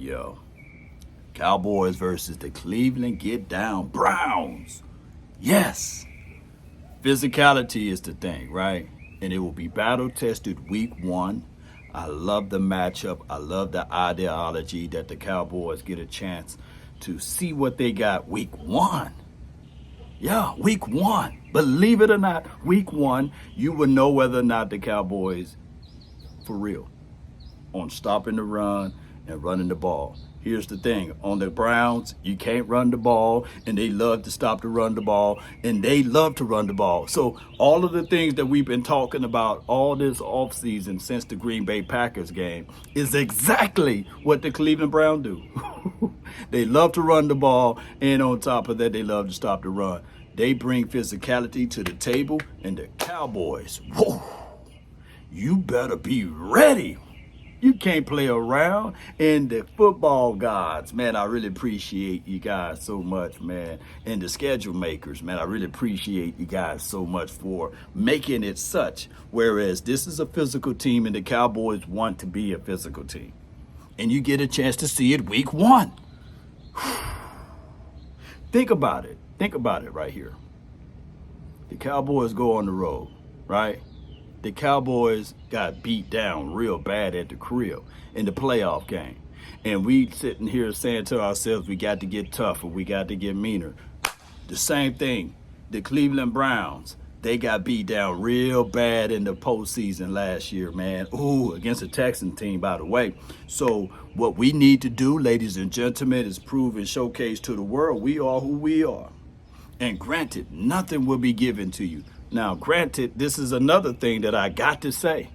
Yo, Cowboys versus the Cleveland Get Down Browns. Yes, physicality is the thing, right? And it will be battle tested week one. I love the matchup. I love the ideology that the Cowboys get a chance to see what they got week one. Yeah, week one. Believe it or not, week one, you will know whether or not the Cowboys, for real, on stopping the run and running the ball. Here's the thing, on the Browns, you can't run the ball, and they love to stop to run the ball, and they love to run the ball. So all of the things that we've been talking about all this offseason since the Green Bay Packers game is exactly what the Cleveland Browns do. They love to run the ball, and on top of that, they love to stop the run. They bring physicality to the table, and the Cowboys, whoa, you better be ready. You can't play around. And the football gods, man, I really appreciate you guys so much, man. And the schedule makers, man, I really appreciate you guys so much for making it such. Whereas this is a physical team and the Cowboys want to be a physical team. And you get a chance to see it week one. Think about it. Think about it right here. The Cowboys go on the road, right? The Cowboys got beat down real bad at the crib in the playoff game. And we sitting here saying to ourselves, we got to get tougher, we got to get meaner. The same thing, the Cleveland Browns, they got beat down real bad in the postseason last year, man. Ooh, against the Texans team, by the way. So what we need to do, ladies and gentlemen, is prove and showcase to the world we are who we are. And granted, nothing will be given to you. Now, granted, this is another thing that I got to say.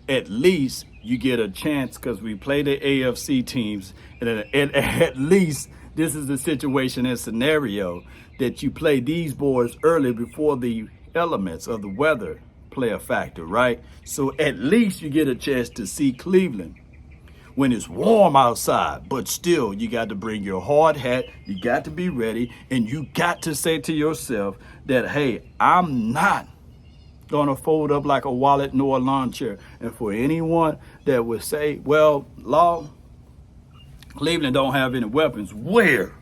At least you get a chance because we play the AFC teams. And at least this is the situation and scenario that you play these boys early before the elements of the weather play a factor, right? So at least you get a chance to see Cleveland when it's warm outside, but still you got to bring your hard hat, you got to be ready, and you got to say to yourself that, hey, I'm not gonna fold up like a wallet nor a lawn chair. And for anyone that would say, well, Law, Cleveland don't have any weapons, where?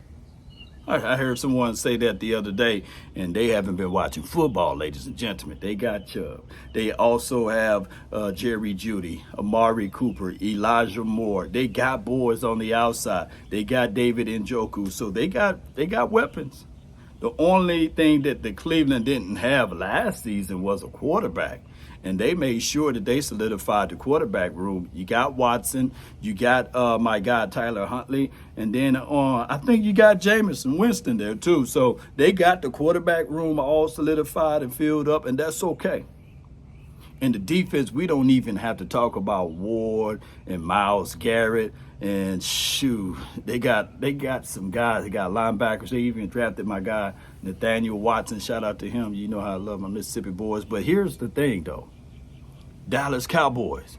I heard someone say that the other day, and they haven't been watching football, ladies and gentlemen. They got Chubb. They also have Jerry Jeudy, Amari Cooper, Elijah Moore. They got boys on the outside. They got David Njoku. So they got weapons. The only thing that the Cleveland didn't have last season was a quarterback. And they made sure that they solidified the quarterback room. You got Watson, you got my guy Tyler Huntley, and then I think you got Jameson Winston there too. So they got the quarterback room all solidified and filled up, and that's okay. And the defense, we don't even have to talk about Ward and Myles Garrett. And shoot, they got some guys. They got linebackers. They even drafted my guy Nathaniel Watson. Shout out to him. You know how I love my Mississippi boys. But here's the thing, though. Dallas Cowboys,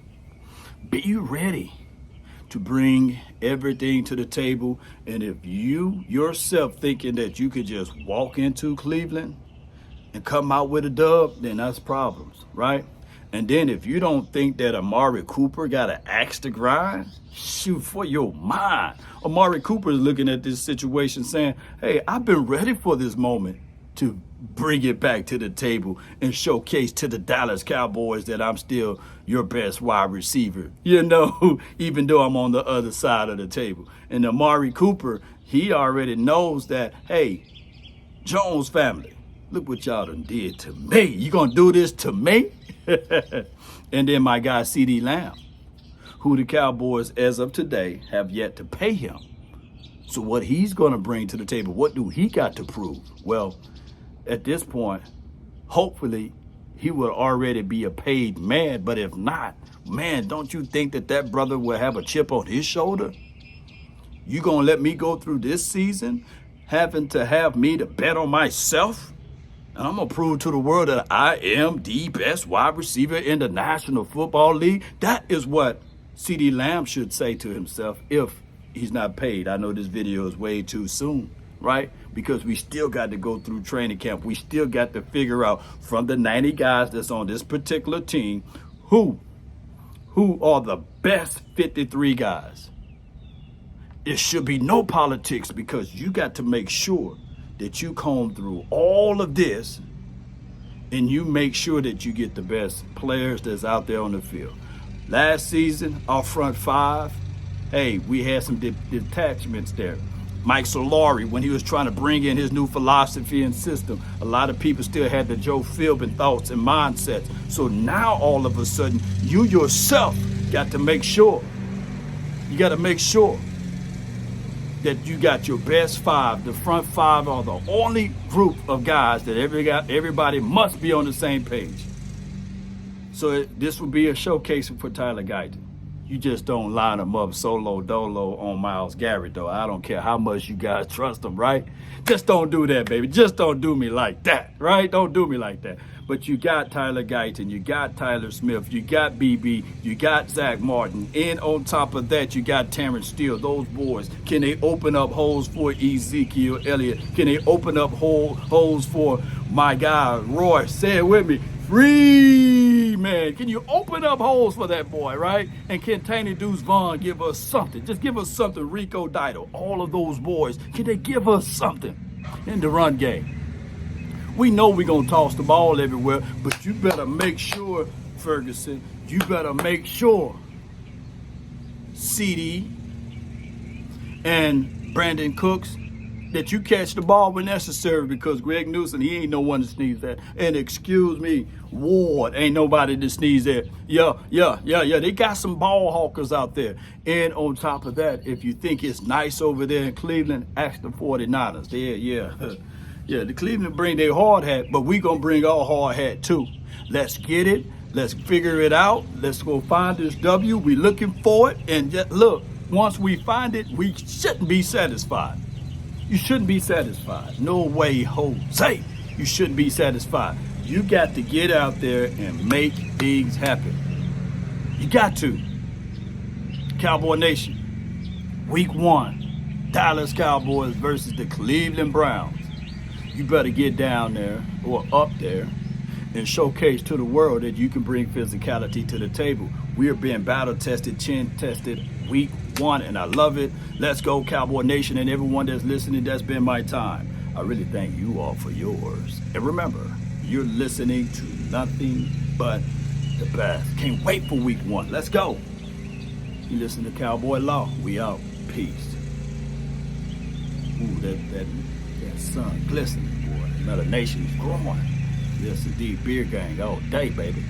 be ready to bring everything to the table. And if you yourself thinking that you could just walk into Cleveland and come out with a dub, then that's problems, right? And then if you don't think that Amari Cooper got an axe to grind, shoot, for your mind. Amari Cooper is looking at this situation saying, hey, I've been ready for this moment to bring it back to the table and showcase to the Dallas Cowboys that I'm still your best wide receiver, you know, even though I'm on the other side of the table. And Amari Cooper, he already knows that, hey, Jones family, look what y'all done did to me. You gonna do this to me? And then my guy CeeDee Lamb, who the Cowboys, as of today, have yet to pay him. So what he's going to bring to the table, what do he got to prove? Well, at this point, hopefully he will already be a paid man. But if not, man, don't you think that brother will have a chip on his shoulder? You going to let me go through this season having to have me to bet on myself? And I'm going to prove to the world that I am the best wide receiver in the National Football League. That is what CeeDee Lamb should say to himself if he's not paid. I know this video is way too soon, right? Because we still got to go through training camp. We still got to figure out from the 90 guys that's on this particular team, who are the best 53 guys. It should be no politics because you got to make sure that you comb through all of this and you make sure that you get the best players that's out there on the field. Last season, our front five, hey, we had some detachments there. Mike Solari, when he was trying to bring in his new philosophy and system, a lot of people still had the Joe Philbin thoughts and mindsets. So now all of a sudden, you yourself got to make sure. You got to make sure that you got your best five. The front five are the only group of guys that everybody must be on the same page. So this will be a showcase for Tyler Guyton. You just don't line them up solo dolo on Myles Garrett, though. I don't care how much you guys trust him, right? Just don't do that, baby. Just don't do me like that, right? Don't do me like that. But you got Tyler Guyton, you got Tyler Smith, you got BB, you got Zach Martin. And on top of that, you got Terrence Steele. Those boys, can they open up holes for Ezekiel Elliott? Can they open up holes for my guy, Roy? Say it with me. Free man, can you open up holes for that boy, right? And can Tanny Deuce Vaughn give us something? Just give us something. Rico Dido, all of those boys, can they give us something in the run game? We know we're going to toss the ball everywhere, but you better make sure, Ferguson, you better make sure CD and Brandon Cooks that you catch the ball when necessary, because Greg Newsom, he ain't no one to sneeze at. And excuse me, Ward ain't nobody to sneeze at. Yeah. They got some ball hawkers out there. And on top of that, if you think it's nice over there in Cleveland, ask the 49ers. Yeah, the Cleveland bring their hard hat, but we going to bring our hard hat too. Let's get it. Let's figure it out. Let's go find this W. We looking for it. And just look, once we find it, we shouldn't be satisfied. You shouldn't be satisfied. No way, Jose. You shouldn't be satisfied. You got to get out there and make things happen. You got to. Cowboy Nation, Week 1, Dallas Cowboys versus the Cleveland Browns. You better get down there or up there and showcase to the world that you can bring physicality to the table. We are being battle tested, chin tested, Week 1, and I love it. Let's go, Cowboy Nation, and everyone that's listening. That's been my time. I really thank you all for yours. And remember, you're listening to nothing but the best. Can't wait for Week 1. Let's go. You listen to Cowboy Law. We out. Peace. Ooh, that sun glistening, boy. Another nation is growing. Yes, indeed. Beer gang all day, baby.